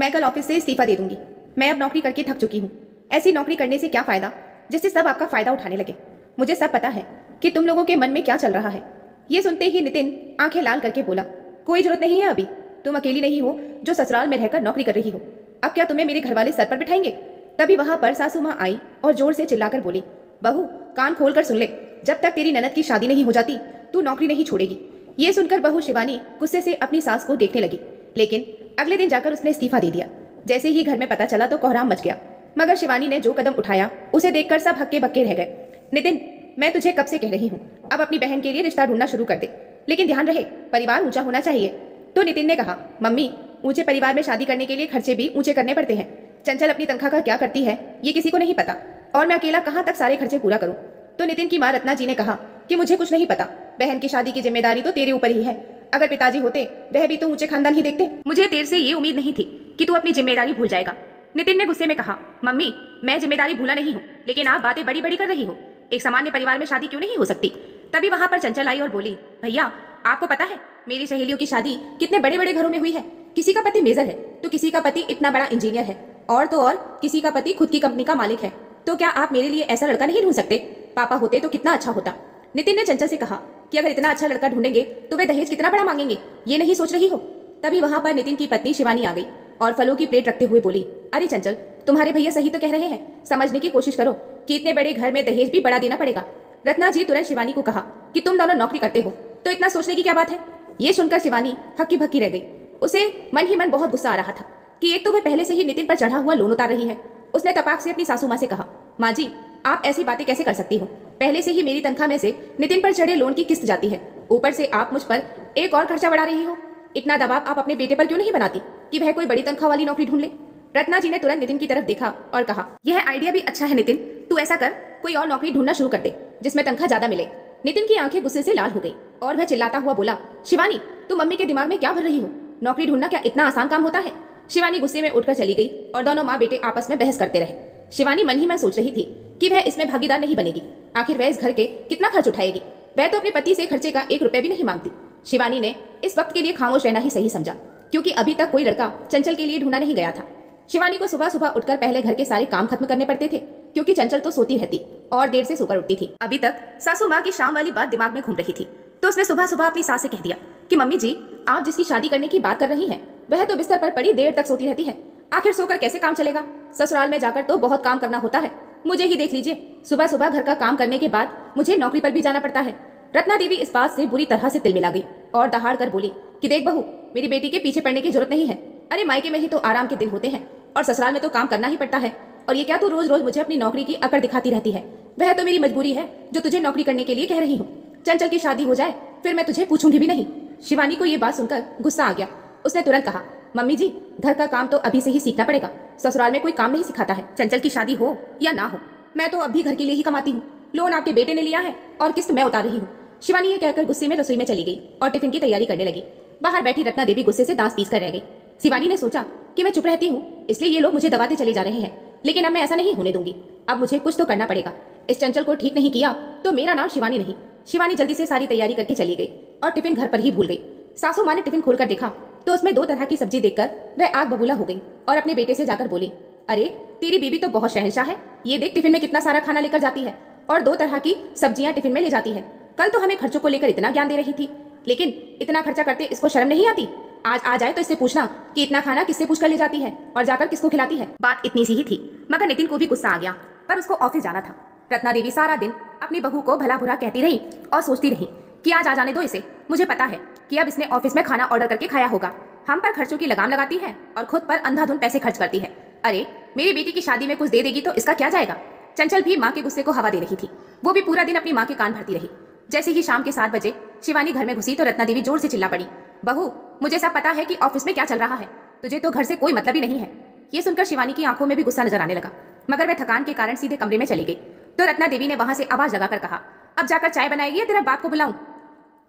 मैं कल ऑफिस से इस्तीफा दे दूंगी। मैं अब नौकरी करके थक चुकी हूँ। ऐसी नौकरी करने से क्या फायदा जिससे सब आपका फायदा उठाने लगे। मुझे सब पता है कि तुम लोगों के मन में क्या चल रहा है। ये सुनते ही नितिन आंखें लाल करके बोला, कोई जरूरत नहीं है अभी। तुम अकेली नहीं हो जो ससुराल में रहकर नौकरी कर रही हो। अब क्या तुम्हें मेरे घर वाले सर पर बिठाएंगे। तभी वहां पर सासू माँ आई और जोर से चिल्लाकर बोली, बहू कान खोल कर सुन ले, जब तक तेरी ननद की शादी नहीं हो जाती तू नौकरी नहीं छोड़ेगी। ये सुनकर बहू शिवानी गुस्से से अपनी सास को देखने लगी, लेकिन अगले दिन जाकर उसने इस्तीफा दे दिया। जैसे ही घर में पता चला तो कोहराम मच गया, मगर शिवानी ने जो कदम उठाया उसे देखकर सब हक्के बक्के रह गए। नितिन, मैं तुझे कब से कह रही हूँ अब अपनी बहन के लिए रिश्ता ढूंढना शुरू कर दे, लेकिन ध्यान रहे परिवार ऊंचा होना चाहिए। तो नितिन ने कहा, मम्मी ऊंचे परिवार में शादी करने के लिए खर्चे भी ऊंचे करने पड़ते हैं। चंचल अपनी तनख्वाह का क्या करती है ये किसी को नहीं पता, और मैं अकेला कहाँ तक सारे खर्चे पूरा करूँ। तो नितिन की माँ रत्ना जी ने कहा कि मुझे कुछ नहीं पता, बहन की शादी की जिम्मेदारी तो तेरे ऊपर ही है। अगर पिताजी होते वह भी तो ऊंचे खानदान ही देखते। मुझे तेरे से ये उम्मीद नहीं थी कि तू अपनी जिम्मेदारी भूल जाएगा। नितिन ने गुस्से में कहा, मम्मी मैं जिम्मेदारी भूला नहीं हूँ, लेकिन आप बातें बड़ी बड़ी कर रही हो। एक सामान्य परिवार में शादी क्यों नहीं हो सकती। तभी वहां पर चंचल आई और बोली, भैया आपको पता है मेरी सहेलियों की शादी कितने बड़े बड़े घरों में हुई है। किसी का पति मेजर है तो किसी का पति इतना बड़ा इंजीनियर है, और तो और किसी का पति खुद की कंपनी का मालिक है। तो क्या आप मेरे लिए ऐसा लड़का नहीं ढूंढ सकते। पापा होते तो कितना अच्छा होता। नितिन ने चंचल से कहा कि अगर इतना अच्छा लड़का ढूंढेंगे तो वे दहेज कितना बड़ा मांगेंगे, ये नहीं सोच रही हो। तभी वहां पर नितिन की पत्नी शिवानी आ गई और फलों की प्लेट रखते हुए बोली, अरे चंचल तुम्हारे भैया सही तो कह रहे हैं, समझने की कोशिश करो कि इतने बड़े घर में दहेज भी बड़ा देना पड़ेगा। रत्ना जी तुरंत शिवानी को कहा कि तुम दोनों नौकरी करते हो तो इतना सोचने की क्या बात है। ये सुनकर शिवानी हक्की भक्की रह गई। उसे मन ही मन बहुत गुस्सा आ रहा था कि एक तो वह पहले से ही नितिन पर चढ़ा हुआ लोन उतार रही है। उसने तपाक से अपनी सासू माँ से कहा, माँ जी आप ऐसी बातें कैसे कर सकती हो। पहले से ही मेरी तनख्वाह में से नितिन पर चढ़े लोन की किस्त जाती है, ऊपर से आप मुझ पर एक और खर्चा बढ़ा रही हो। इतना दबाव आप अपने बेटे पर क्यों नहीं बनाती कि वह कोई बड़ी तनख्वाह वाली नौकरी ढूंढ ले। रत्ना जी ने तुरंत नितिन की तरफ देखा और कहा, यह आइडिया भी अच्छा है नितिन, तू ऐसा कर कोई और नौकरी ढूंढना शुरू कर दे जिसमें तनख्वाह ज्यादा मिले। नितिन की आंखें गुस्से से लाल हो गई और वह चिल्लाता हुआ बोला, शिवानी तू मम्मी के दिमाग में क्या भर रही हो। नौकरी ढूंढना क्या इतना आसान काम होता है। शिवानी गुस्से में उठकर चली गई और दोनों माँ बेटे आपस में बहस करते रहे। शिवानी मन ही मन सोच रही थी कि वह इसमें भागीदार नहीं बनेगी। आखिर वह इस घर के कितना खर्च उठाएगी। वह तो अपने पति से खर्चे का 1 रुपया भी नहीं मांगती। शिवानी ने इस वक्त के लिए खामोश रहना ही सही समझा, क्योंकि अभी तक कोई लड़का चंचल के लिए ढूंढा नहीं गया था। शिवानी को सुबह सुबह उठकर पहले घर के सारे काम खत्म करने पड़ते थे, क्योंकि चंचल तो सोती रहती और देर से सोकर उठती थी। अभी तक सासू माँ की शाम वाली बात दिमाग में घूम रही थी, तो उसने सुबह सुबह अपनी सास से कह दिया कि मम्मी जी आप जिसकी शादी करने की बात कर रही हैं वह तो बिस्तर पर पड़ी देर तक सोती रहती है। आखिर सोकर कैसे काम चलेगा। ससुराल में जाकर तो बहुत काम करना होता है। मुझे ही देख लीजिए, सुबह सुबह घर का काम करने के बाद मुझे नौकरी पर भी जाना पड़ता है। रत्ना देवी इस बात से बुरी तरह से तिलमिला गई और दहाड़ कर बोली कि देख बहू, मेरी बेटी के पीछे पड़ने की जरूरत नहीं है। अरे मायके में ही तो आराम के दिन होते हैं और ससुराल में तो काम करना ही पड़ता है। और ये क्या तू रोज रोज मुझे अपनी नौकरी की अकड़ दिखाती रहती है। वह तो मेरी मजबूरी है जो तुझे नौकरी करने के लिए कह रही हूँ। चंचल की शादी हो जाए फिर मैं तुझे पूछूंगी भी नहीं। शिवानी को ये बात सुनकर गुस्सा आ गया। उसने तुरंत कहा, मम्मी जी घर का काम तो अभी से ही सीखना पड़ेगा। ससुराल में कोई काम नहीं सिखाता है। चंचल की शादी हो या ना हो, मैं तो अभी घर के लिए ही कमाती हूँ। लोन आपके बेटे ने लिया है और किस्त मैं उतार रही हूँ। शिवानी ये कहकर गुस्से में रसोई में चली गई और टिफिन की तैयारी करने लगी। बाहर बैठी रत्ना देवी गुस्से से दांत पीस कर रह गई। शिवानी ने सोचा कि मैं चुप रहती हूँ इसलिए ये लोग मुझे दबाते चले जा रहे हैं, लेकिन अब मैं ऐसा नहीं होने दूंगी। अब मुझे कुछ तो करना पड़ेगा। इस चंचल को ठीक नहीं किया तो मेरा नाम शिवानी नहीं। शिवानी जल्दी से सारी तैयारी करके चली गई और टिफिन घर पर ही भूल गई। सासू माँ ने टिफिन खोलकर देखा तो उसमें 2 तरह की सब्जी देखकर वह आग बबूला हो गई और अपने बेटे से जाकर बोली, अरे तेरी बीबी तो बहुत शहंशाह है। ये देख टिफिन में कितना सारा खाना लेकर जाती है और 2 तरह की सब्जियां टिफिन में ले जाती है। कल तो हमें खर्चों को लेकर इतना ज्ञान दे रही थी, लेकिन इतना खर्चा करते इसको शर्म नहीं आती। आज आ जाए तो इससे पूछना कि इतना खाना किससे पूछ कर ले जाती है और जाकर किसको खिलाती है। बात इतनी सी ही थी, मगर नितिन को भी गुस्सा आ गया, पर उसको ऑफिस जाना था। रत्ना देवी सारा दिन अपनी बहू को भला बुरा कहती रही और सोचती रही कि आज आ जाने दो इसे। मुझे पता है कि अब इसने ऑफिस में खाना ऑर्डर करके खाया होगा। हम पर खर्चों की लगाम लगाती है और खुद पर अंधाधुंध पैसे खर्च करती है। अरे मेरी बेटी की शादी में कुछ दे देगी तो इसका क्या जाएगा। चंचल भी माँ के गुस्से को हवा दे रही थी। वो भी पूरा दिन अपनी माँ के कान भरती रही। जैसे ही शाम के 7 बजे शिवानी घर में घुसी तो रत्ना देवी जोर से चिल्ला पड़ी, बहू मुझे सब पता है कि ऑफिस में क्या चल रहा है, तुझे तो घर से कोई मतलब ही नहीं है। ये सुनकर शिवानी की आंखों में भी गुस्सा नजर आने लगा, मगर वह थकान के कारण सीधे कमरे में चली गई। तो रत्ना देवी ने वहां से आवाज लगाकर कहा, अब जाकर चाय बनाएगी या तेरा बाप को बुलाऊं।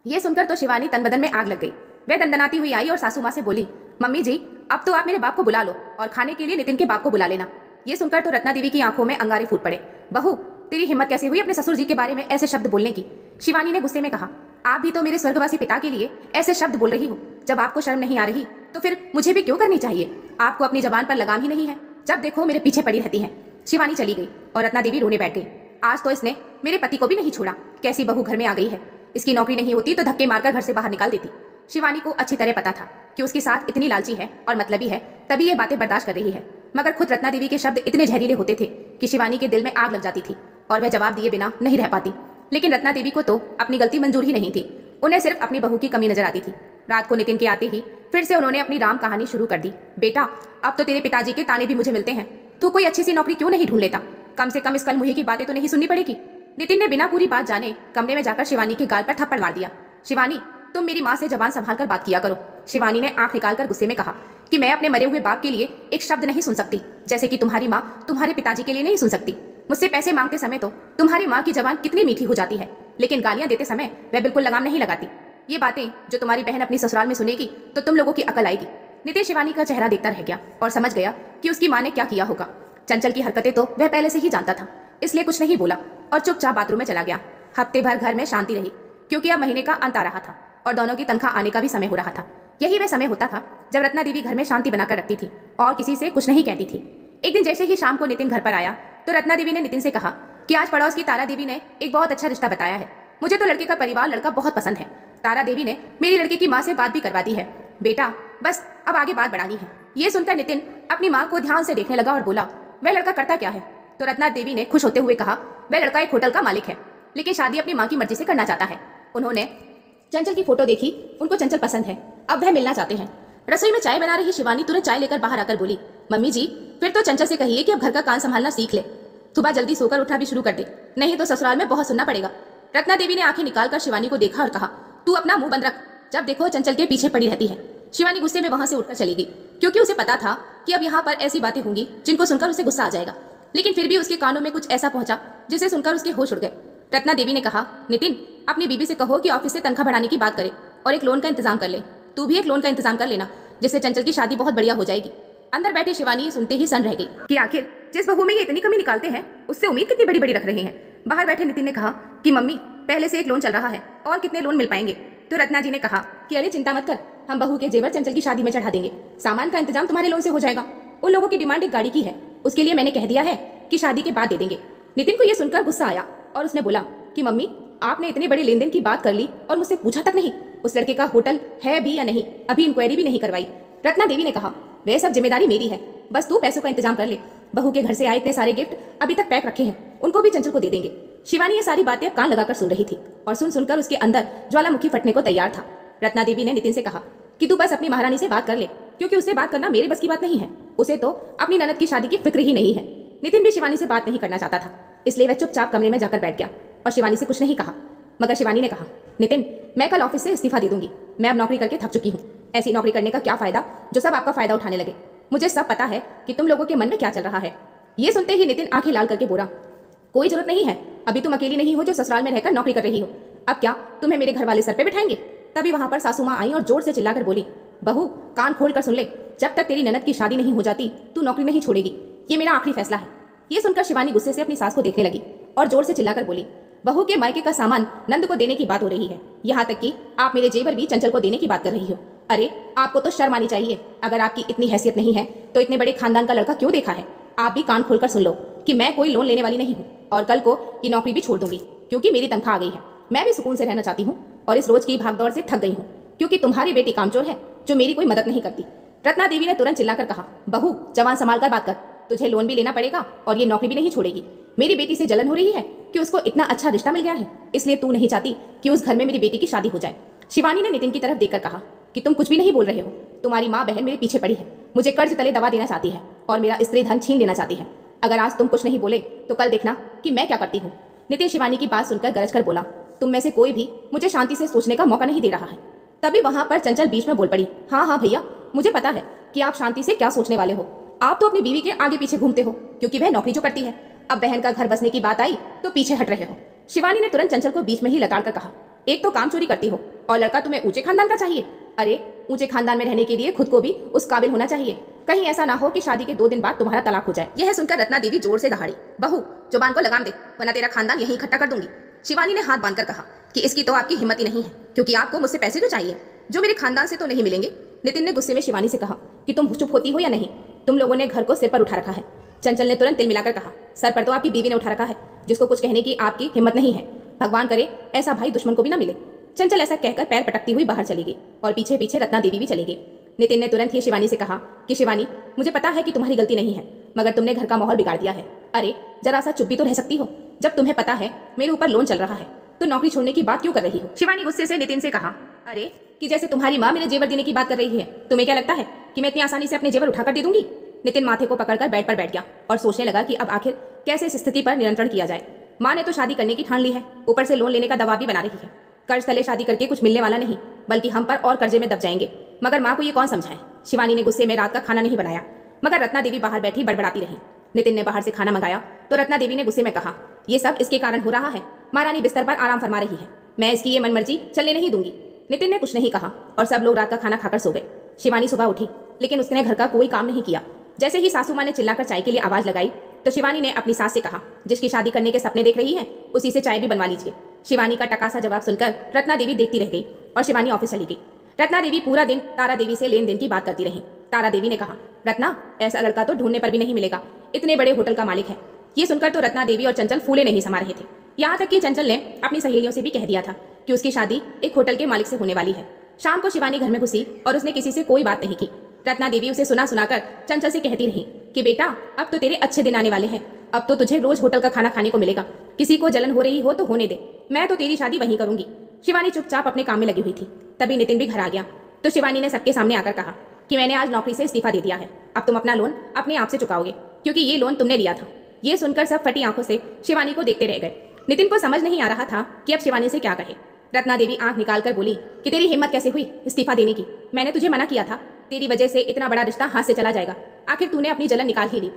ये सुनकर तो शिवानी तन बदन में आग लग गई। वह दंदनाती हुई आई और सासू माँ से बोली, मम्मी जी अब तो आप मेरे बाप को बुला लो और खाने के लिए नितिन के बाप को बुला लेना। ये सुनकर तो रत्ना देवी की आंखों में अंगारे फूट पड़े। बहू तेरी हिम्मत कैसे हुई अपने ससुर जी के बारे में ऐसे शब्द बोलने की। शिवानी ने गुस्से में कहा, आप भी तो मेरे स्वर्गवासी पिता के लिए ऐसे शब्द बोल रही हो। जब आपको शर्म नहीं आ रही तो फिर मुझे भी क्यों करनी चाहिए। आपको अपनी जबान पर लगाम ही नहीं है, जब देखो मेरे पीछे पड़ी रहती हैं। शिवानी चली गई और रत्ना देवी रोने बैठ गई। आज तो इसने मेरे पति को भी नहीं छोड़ा, कैसी बहू घर में आ गई है। इसकी नौकरी नहीं होती तो धक्के मारकर घर से बाहर निकाल देती। शिवानी को अच्छी तरह पता था कि उसके साथ इतनी लालची है और मतलबी है, तभी ये बातें बर्दाश्त कर रही है। मगर खुद रत्ना देवी के शब्द इतने जहरीले होते थे कि शिवानी के दिल में आग लग जाती थी और वह जवाब दिए बिना नहीं रह पाती। लेकिन रत्ना देवी को तो अपनी गलती मंजूर ही नहीं थी, उन्हें सिर्फ अपनी बहू की कमी नजर आती थी। रात को नितिन के आते ही फिर से उन्होंने अपनी राम कहानी शुरू कर दी। बेटा, अब तो तेरे पिताजी के ताने भी मुझे मिलते हैं, तू कोई अच्छी सी नौकरी क्यों नहीं ढूंढ लेता? कम से कम इस कल मुही की बातें तो नहीं सुननी पड़ेगी। नितिन ने बिना पूरी बात जाने कमरे में जाकर शिवानी के गाल पर थप्पड़ मार दिया। शिवानी, तुम मेरी माँ से जबान संभाल कर बात किया करो। शिवानी ने आंख निकालकर गुस्से में कहा कि मैं अपने मरे हुए बाप के लिए एक शब्द नहीं सुन सकती, जैसे कि तुम्हारी माँ तुम्हारे पिताजी के लिए नहीं सुन सकती। मुझसे पैसे मांगते समय तो तुम्हारी माँ की जबान कितनी मीठी हो जाती है, लेकिन गालियां देते समय वह बिल्कुल लगाम नहीं लगाती। ये बातें जो तुम्हारी बहन अपनी ससुराल में सुनेगी तो तुम लोगों की अकल आएगी। नितिन शिवानी का चेहरा देखता रह गया और समझ गया कि उसकी माँ ने क्या किया होगा। चंचल की हरकतें तो वह पहले से ही जानता था, इसलिए कुछ नहीं बोला और चुपचाप बाथरूम में चला गया। हफ्ते भर घर में शांति रही, क्योंकि अब महीने का अंत आ रहा था और दोनों की तनख्वाह आने का भी समय हो रहा था। यही वह समय होता था जब रत्ना देवी घर में शांति बनाकर रखती थी और किसी से कुछ नहीं कहती थी। एक दिन जैसे ही शाम को नितिन घर पर आया तो रत्ना देवी ने नितिन से कहा कि आज पड़ोस की तारा देवी ने एक बहुत अच्छा रिश्ता बताया है। मुझे तो लड़के का परिवार लड़का बहुत पसंद है। तारा देवी ने मेरी लड़के की माँ से बात भी करवा दी है। बेटा, बस अब आगे बात बढ़ानी है। ये सुनकर नितिन अपनी माँ को ध्यान से देखने लगा और बोला, वह लड़का करता क्या है? तो रत्ना देवी ने खुश होते हुए कहा, वह लड़का एक होटल का मालिक है, लेकिन शादी अपनी माँ की मर्जी से करना चाहता है। उन्होंने चंचल की फोटो देखी, उनको चंचल पसंद है, अब वह मिलना चाहते हैं। रसोई में चाय बना रही शिवानी तुरंत चाय लेकर बाहर आकर बोली, मम्मी जी, फिर तो चंचल से कहिए कि अब घर का काम संभालना सीख ले। सुबह जल्दी सोकर उठना भी शुरू कर दे, नहीं तो ससुराल में बहुत सुनना पड़ेगा। रत्ना देवी ने आंखें निकालकर शिवानी को देखा और कहा, तू अपना मुंह बंद रख, जब देखो चंचल के पीछे पड़ी रहती है। शिवानी गुस्से में वहां से उठकर चली गई, क्योंकि उसे पता था कि अब यहाँ पर ऐसी बातें होंगी जिनको सुनकर उसे गुस्सा आ जाएगा। लेकिन फिर भी उसके कानों में कुछ ऐसा पहुंचा जिसे सुनकर उसके होश उड़ गए। रत्ना देवी ने कहा, नितिन, अपनी बीबी से कहो कि ऑफिस से तनख्वाह बढ़ाने की बात करे और एक लोन का इंतजाम कर ले। तू भी एक लोन का इंतजाम कर लेना, जिससे चंचल की शादी बहुत बढ़िया हो जाएगी। अंदर बैठी शिवानी ये सुनते ही सन रह गई कि आखिर जिस बहू में ये इतनी कमी निकालते हैं उससे उम्मीद कितनी बड़ी बड़ी रख रहे हैं। बाहर बैठे नितिन ने कहा कि मम्मी, पहले से एक लोन चल रहा है और कितने लोन मिल पाएंगे? तो रत्ना जी ने कहा कि अरे चिंता मत कर, हम बहू के जेवर चंचल की शादी में चढ़ा देंगे, सामान का इंतजाम तुम्हारे लोन से हो जाएगा। उन लोगों की डिमांड एक गाड़ी की है, उसके लिए मैंने कह दिया है कि शादी के बाद दे देंगे। नितिन को यह सुनकर गुस्सा आया और उसने बोला कि मम्मी, आपने इतने बड़े लेन देन की बात कर ली और मुझसे पूछा तक नहीं, उस लड़के का होटल है भी या नहीं, अभी इंक्वायरी भी नहीं करवाई। रत्ना देवी ने कहा, वह सब जिम्मेदारी मेरी है, बस तू पैसों का इंतजाम कर ले। बहू के घर से आए इतने सारे गिफ्ट अभी तक पैक रखे हैं, उनको भी चंचल को दे देंगे। शिवानी ये सारी बातें अब कान लगाकर सुन रही थी और सुन सुनकर उसके अंदर ज्वालामुखी फटने को तैयार था। रत्ना देवी ने नितिन से कहा कि तू बस अपनी महारानी से बात कर ले, क्योंकि उससे बात करना मेरे बस की बात नहीं है। उसे तो अपनी ननद की शादी की फिक्र ही नहीं है। नितिन भी शिवानी से बात नहीं करना चाहता था, इसलिए वह चुपचाप कमरे में जाकर बैठ गया और शिवानी से कुछ नहीं कहा। मगर शिवानी ने कहा, नितिन, मैं कल ऑफिस से इस्तीफा दे दूंगी। मैं अब नौकरी करके थक चुकी हूँ। ऐसी नौकरी करने का क्या फायदा जो सब आपका फायदा उठाने लगे। मुझे सब पता है कि तुम लोगों के मन में क्या चल रहा है। ये सुनते ही नितिन आंखें लाल करके बोला, कोई जरूरत नहीं है, अभी तुम अकेली नहीं हो जो ससुराल में रहकर नौकरी कर रही हो। अब क्या तुम्हें मेरे घर वाले सर पे बिठाएंगे? तभी वहां पर सासू माँ आई और जोर से चिल्लाकर बोली, बहू, कान खोल कर सुन ले, जब तक तेरी ननद की शादी नहीं हो जाती तू नौकरी नहीं छोड़ेगी। ये मेरा आखिरी फैसला है। ये सुनकर शिवानी गुस्से से अपनी सास को देखने लगी और जोर से चिल्लाकर बोली, बहू के मायके का सामान नंद को देने की बात हो रही है, यहाँ तक कि आप मेरे जेवर भी चंचल को देने की बात कर रही हो। अरे आपको तो शर्म आनी चाहिए। अगर आपकी इतनी हैसियत नहीं है तो इतने बड़े खानदान का लड़का क्यों देखा है? आप भी कान खोलकर सुन लो कि मैं कोई लोन लेने वाली नहीं हूँ और कल को ये नौकरी भी छोड़ दूंगी, क्योंकि मेरी तनख्वाह आ गई है। मैं भी सुकून से रहना चाहती हूँ और इस रोज की भागदौड़ से थक गई हूँ, क्योंकि तुम्हारी बेटी कामचोर है जो मेरी कोई मदद नहीं करती। रत्ना देवी ने तुरंत चिल्लाकर कहा, बहू, जवान संभाल कर बात कर, तुझे लोन भी लेना पड़ेगा और ये नौकरी भी नहीं छोड़ेगी। मेरी बेटी से जलन हो रही है कि उसको इतना अच्छा रिश्ता मिल गया है, इसलिए तू नहीं चाहती कि उस घर में मेरी बेटी की शादी हो जाए। शिवानी ने नितिन की तरफ देखकर कहा कि तुम कुछ भी नहीं बोल रहे हो। तुम्हारी माँ बहन मेरे पीछे पड़ी है, मुझे कर्ज तले दबा देना चाहती है और मेरा स्त्री धन छीन लेना चाहती है। अगर आज तुम कुछ नहीं बोले तो कल देखना कि मैं क्या करती हूँ। नितिन शिवानी की बात सुनकर गरज कर बोला, तुम में से कोई भी मुझे शांति से सोचने का मौका नहीं दे रहा है। तभी वहां पर चंचल बीच में बोल पड़ी, हाँ हाँ भैया, मुझे पता है कि आप शांति से क्या सोचने वाले हो। आप तो अपनी बीवी के आगे पीछे घूमते हो, क्योंकि वह नौकरी जो करती है। अब बहन का घर बसने की बात आई तो पीछे हट रहे हो। शिवानी ने तुरंत चंचल को बीच में ही लताड़ कर कहा, एक तो काम चोरी करती हो और लड़का तुम्हें ऊंचे खानदान का चाहिए। अरे ऊंचे खानदान में रहने के लिए खुद को भी उस काबिल होना चाहिए। कहीं ऐसा ना हो कि शादी के 2 दिन बाद तुम्हारा तलाक हो जाए। यह सुनकर रत्ना देवी जोर से दहाड़ी, बहू, जुबान को लगाम दे, वरना तेरा खानदान यहीं इकट्ठा कर दूंगी। शिवानी ने हाथ बांधकर कहा कि इसकी तो आपकी हिम्मत ही नहीं है, क्योंकि आपको मुझसे पैसे तो चाहिए जो मेरे खानदान से तो नहीं मिलेंगे। नितिन ने गुस्से में शिवानी से कहा कि तुम चुप होती हो या नहीं? तुम लोगों ने घर को सिर पर उठा रखा है। चंचल ने तुरंत तिल मिलाकर कहा, सर पर तो आपकी बीवी ने उठा रखा है, जिसको कुछ कहने की आपकी हिम्मत नहीं है। भगवान करे ऐसा भाई दुश्मन को भी ना मिले। चंचल ऐसा कहकर पैर पटकती हुई बाहर चली गई और पीछे पीछे रत्ना देवी भी चली गई। नितिन ने तुरंत ही शिवानी से कहा कि शिवानी, मुझे पता है कि तुम्हारी गलती नहीं है, मगर तुमने घर का माहौल बिगाड़ दिया है। अरे जरा सा चुप भी तो रह सकती हो। जब तुम्हें पता है मेरे ऊपर लोन चल रहा है तो नौकरी छोड़ने की बात क्यों कर रही हो? शिवानी गुस्से से नितिन से कहा, अरे कि जैसे तुम्हारी माँ मेरे जेवर देने की बात कर रही है। तुम्हें क्या लगता है कि मैं इतनी आसानी से अपने जेवर उठाकर दे दूंगी? नितिन माथे को पकड़कर बेड पर बैठ गया और सोचने लगा कि अब आखिर कैसे इस स्थिति पर नियंत्रण किया जाए। माँ ने तो शादी करने की ठान ली है, ऊपर से लोन लेने का दबाव भी बना रही है। कर्ज तले शादी करके कुछ मिलने वाला नहीं, बल्कि हम पर और कर्जे में दब जाएंगे। मगर माँ को ये कौन समझाए? शिवानी ने गुस्से में रात का खाना नहीं बनाया, मगर रत्ना देवी बाहर बैठी बड़बड़ाती रही। नितिन ने बाहर से खाना मंगाया तो रत्ना देवी ने गुस्से में कहा, ये सब इसके कारण हो रहा है। महारानी बिस्तर पर आराम फरमा रही है, मैं इसकी ये मनमर्जी चलने नहीं दूंगी। नितिन ने कुछ नहीं कहा और सब लोग रात का खाना खाकर सो गए। शिवानी सुबह उठी, लेकिन उसने घर का कोई काम नहीं किया। जैसे ही सासू माँ ने चिल्लाकर चाय के लिए आवाज लगाई तो शिवानी ने अपनी सास से कहा, जिसकी शादी करने के सपने देख रही है उसी से चाय भी बनवा लीजिए। शिवानी का टकासा जवाब सुनकर रत्ना देवी देखती रह गई और शिवानी ऑफिस चली गई। रत्ना देवी पूरा दिन तारा देवी से लेन देन की बात करती रही। तारा देवी ने कहा, रत्ना, ऐसा लड़का तो ढूंढने पर भी नहीं मिलेगा, इतने बड़े होटल का मालिक है। ये सुनकर तो रत्ना देवी और चंचल फूले नहीं समा रहे थे। यहाँ तक कि चंचल ने अपनी सहेलियों से भी कह दिया था कि उसकी शादी एक होटल के मालिक से होने वाली है। शाम को शिवानी घर में घुसी और उसने किसी से कोई बात नहीं की। रत्ना देवी उसे सुना सुनाकर चंचल से कहती रही कि बेटा, अब तो तेरे अच्छे दिन आने वाले हैं। अब तो तुझे रोज होटल का खाना खाने को मिलेगा। किसी को जलन हो रही हो तो होने दे, मैं तो तेरी शादी वहीं करूंगी। शिवानी चुपचाप अपने काम में लगी हुई थी। तभी नितिन भी घर आ गया तो शिवानी ने सबके सामने आकर कहा कि मैंने आज नौकरी से इस्तीफा दे दिया है। अब तुम अपना लोन अपने आप से चुकाओगे, क्योंकि ये लोन तुमने लिया था। ये सुनकर सब फटी आंखों से शिवानी को देखते रह गए। नितिन को समझ नहीं आ रहा था कि अब शिवानी से क्या कहे। रत्ना देवी आंख निकालकर बोली कि तेरी हिम्मत कैसे हुई इस्तीफा देने की? मैंने तुझे मना किया था, तेरी वजह से इतना बड़ा रिश्ता हाथ से चला जाएगा। आखिर तूने अपनी जलन निकाल ही ली।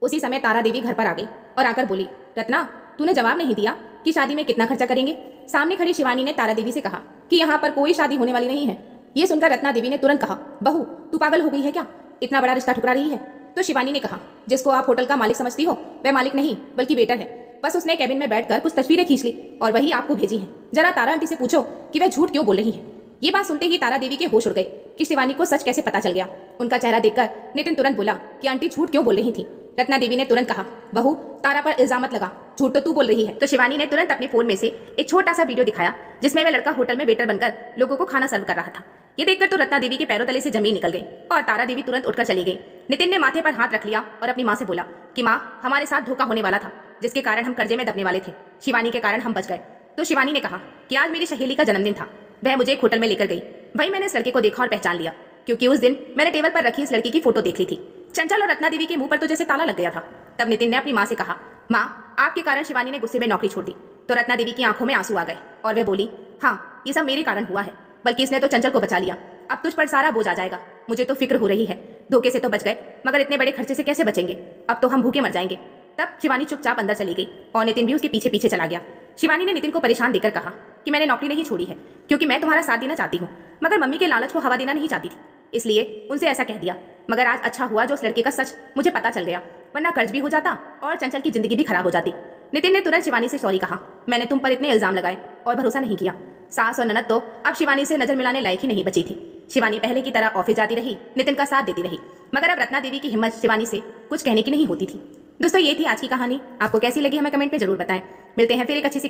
उसी समय तारा देवी घर पर आ गई और आकर बोली, रत्ना, तूने जवाब नहीं दिया कि शादी में कितना खर्चा करेंगे? सामने खड़ी शिवानी ने तारा देवी से कहा कि यहाँ पर कोई शादी होने वाली नहीं है। ये सुनकर रत्ना देवी ने तुरंत कहा, बहू, तू पागल हो गई है क्या? इतना बड़ा रिश्ता ठुकरा रही है? तो शिवानी ने कहा, जिसको आप होटल का मालिक समझती हो वह मालिक नहीं बल्कि वेटर है। बस उसने कैबिन में बैठकर कुछ तस्वीरें खींच ली और वही आपको भेजी हैं। जरा तारा आंटी से पूछो कि वह झूठ क्यों बोल रही है। ये बात सुनते ही तारा देवी के होश उड़ गए कि शिवानी को सच कैसे पता चल गया। उनका चेहरा देखकर नितिन तुरंत बोला कि आंटी झूठ क्यों बोल रही थी। रत्ना देवी ने तुरंत कहा, बहू, तारा पर इल्जाम मत लगा, झूठ तो तू बोल रही है। तो शिवानी ने तुरंत अपने फोन में से एक छोटा सा वीडियो दिखाया जिसमें वह लड़का होटल में वेटर बनकर लोगों को खाना सर्व कर रहा था। ये देखकर तो रत्ना देवी के पैरों तले से जमीन निकल गई और तारा देवी तुरंत उठकर चली गई। नितिन ने माथे पर हाथ रख लिया और अपनी माँ से बोला कि माँ, हमारे साथ धोखा होने वाला था, जिसके कारण हम कर्जे में दबने वाले थे। शिवानी के कारण हम बच गए। तो शिवानी ने कहा कि आज मेरी सहेली का जन्मदिन था, वह मुझे एक होटल में लेकर गई। वहीं मैंने इस लड़के को देखा और पहचान लिया, क्योंकि उस दिन मैंने टेबल पर रखी इस लड़की की फोटो देख ली थी। चंचल और रत्ना देवी के मुंह पर तो जैसे ताला लग गया था। तब नितिन ने अपनी माँ से कहा, माँ, आपके कारण शिवानी ने गुस्से में नौकरी छोड़ दी। तो रत्ना देवी की आंखों में आंसू आ गए और वह बोली, हाँ, ये सब मेरे कारण हुआ है, बल्कि इसने तो चंचल को बचा लिया। अब तुझ पर सारा बोझ आ जाएगा। मुझे तो फिक्र हो रही है, धोखे से तो बच गए, मगर इतने बड़े खर्चे से कैसे बचेंगे? अब तो हम भूखे मर जाएंगे। तब शिवानी चुपचाप अंदर चली गई और नितिन भी उसके पीछे पीछे चला गया। शिवानी ने नितिन को परेशान देखकर कहा कि मैंने नौकरी नहीं छोड़ी है, क्योंकि मैं तुम्हारा साथ देना चाहती हूँ, मगर मम्मी के लालच को हवा देना नहीं चाहती थी, इसलिए उनसे ऐसा कह दिया। मगर आज अच्छा हुआ जो उस लड़के का सच मुझे पता चल गया, वरना कर्ज भी हो जाता और चंचल की जिंदगी भी खराब हो जाती। नितिन ने तुरंत शिवानी से सॉरी कहा, मैंने तुम पर इतने इल्जाम लगाए और भरोसा नहीं किया। सास और ननद तो अब शिवानी से नजर मिलाने लायक ही नहीं बची थी। शिवानी पहले की तरह ऑफिस जाती रही, नितिन का साथ देती रही, मगर अब रत्ना देवी की हिम्मत शिवानी से कुछ कहने की नहीं होती थी। दोस्तों, ये थी आज की कहानी। आपको कैसी लगी हमें कमेंट में जरूर बताएं। मिलते हैं फिर एक अच्छी सी